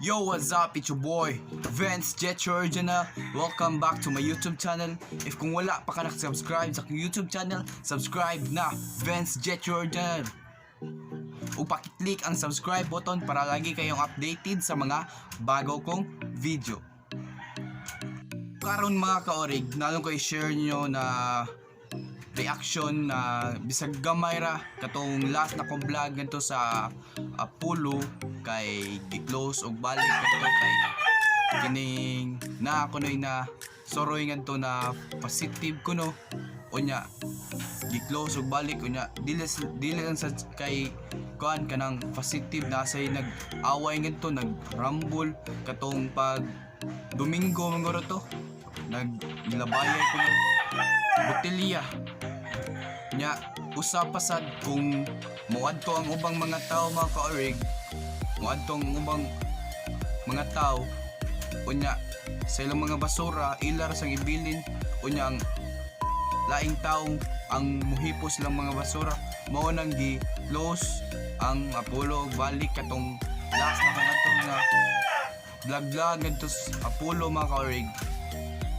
Yo, what's up? It's your boy, Vince Jet Original. Welcome back to my YouTube channel. If kung wala pa ka subscribe sa aking YouTube channel, subscribe na, Vince Jet Original. O pakiclick ang subscribe button para lagi kayong updated sa mga bago kong video. Karon mga kaorig, nalong ko i-share nyo na reaction na bisag gamay ra katong last na kong vlog ganito sa Apollo kay gi-close og balik ganito kay kining na ako na soroy ganito na positive kuno unya gi-close og balik unya dili lang sa kay kuan kanang positive na say nag-away ganito nag-rumble katong pag Domingo mangoro to naglabayay ko ng botelya nya usap pasad kung muadto ang ubang mga tao mga kaorig muadto ang ubang mga tao unya sa ilang mga basura ilar sang ibilin unya ang laing taong ang muhipos lang mga basura mao nang gi-close ang Apollo balik katong last na kanatong nga vlog ngadto sa Apollo mga kaorig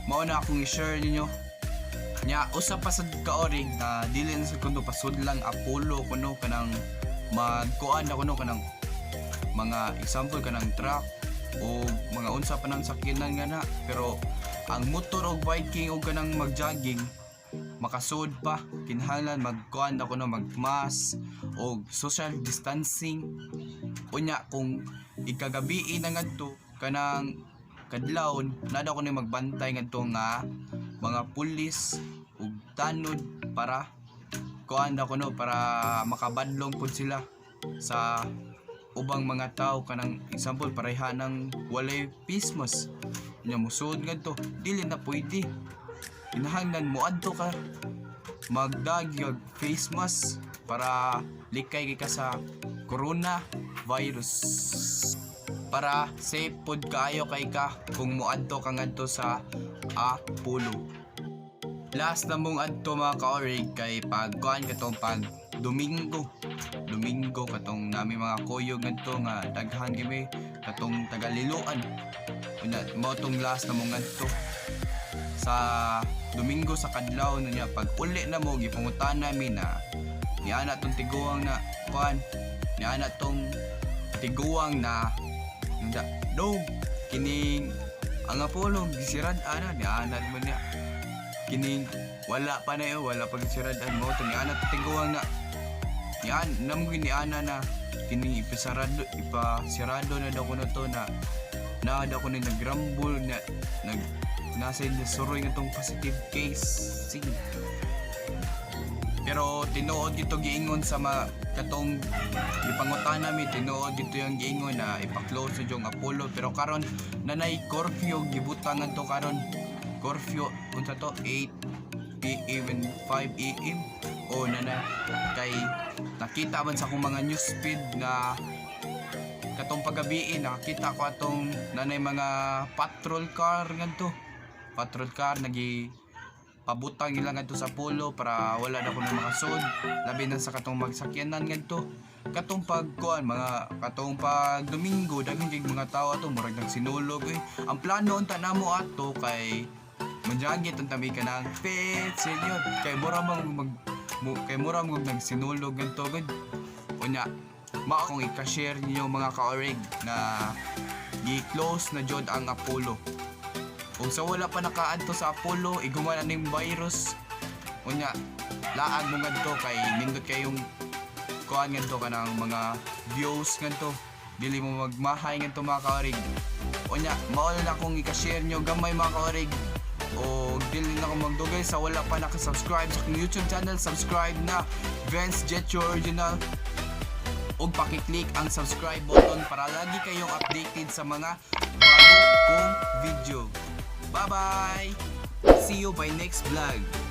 mao na akong i-share ninyo nya usap pa sa kaorig na dili na sa kuno pasudlang Apollo kuno kanang magkuan na kuno kanang mga example kanang truck o mga unsa pa nang sakyanan nga na pero ang motor og biking o kanang magjogging makasud pa kinahanglan magkuan na kuno magmask o social distancing unya kung ikagabi na ngadto kanang kadlawon nada ko ni magbantay ngadto nga mga pulis ug tanod para kuan na kuno para makabadlong pud sila sa ubang mga tao kanang example pareha nang walay pismas nya musud ngadto dili na pwede kinahanglan moadto ka magdagyag face mask para likay ka sa corona virus para safe pod kaayo kay ka kung moadto ka ngadto sa Apollo. Last na mong adto mga kaorig kay pagkuan katong pag Domingo katong nami mga kuyog ngadto nga daghan gimi katong tagaliluan unya mao tong last na mong adto sa Domingo sa kadlaw niya pag uli na mo gipangutan namin na niana tong tiguang na kuan niana tong tiguang na dog kining ang Apollo gisirad ana niana mo niya kining wala pa na wala pag siradan mo to niana tiguang na yan namugin ni ana na kining ipasirado na daw ko na to na daw ko na nagrambol na nasa suroy ng tong positive case sige pero tinuod dito giingon sa katong ipangutan namin tinuod dito yung giingon na ipa-close yung Apollo pero karon nanay curfew gibutangan to karon curfew unsa to 8 PM and 5 AM o nana kay nakita man sa akong mga news feed nga katong paggabi nakita ko atong nanay mga patrol car nagi pabutang nila ngadto sa Apollo para wala na kuno makasud labi na sa katong magsakyanan ngadto katong pagkuan mga katong pag Domingo daghang kay mga tao ato murag nagsinulog ang plano unta namo ato kay manjagit ang tabi ka ng pet senior kay mura mag nagsinulog ngadto gud unya mao akong i-share ninyo mga kaorig na gi-close na jud ang Apollo. Kung sa wala pa nakaadto sa Apollo, iguman ning virus. Unya, laag mo ngadto kay nindot kayong kuan ngadto kanang mga views ngadto. Dili mo magmahay ngadto mga kaorig. Unya, mao na akong i-share nyo gamay mga kaorig. O dili na ako magdugay sa wala pa naka-subscribe sa aking YouTube channel, subscribe na Vince Jet Original. Og paki-click ang subscribe button para lagi kayong updated sa mga bago kong video. Bye-bye! See you by next vlog.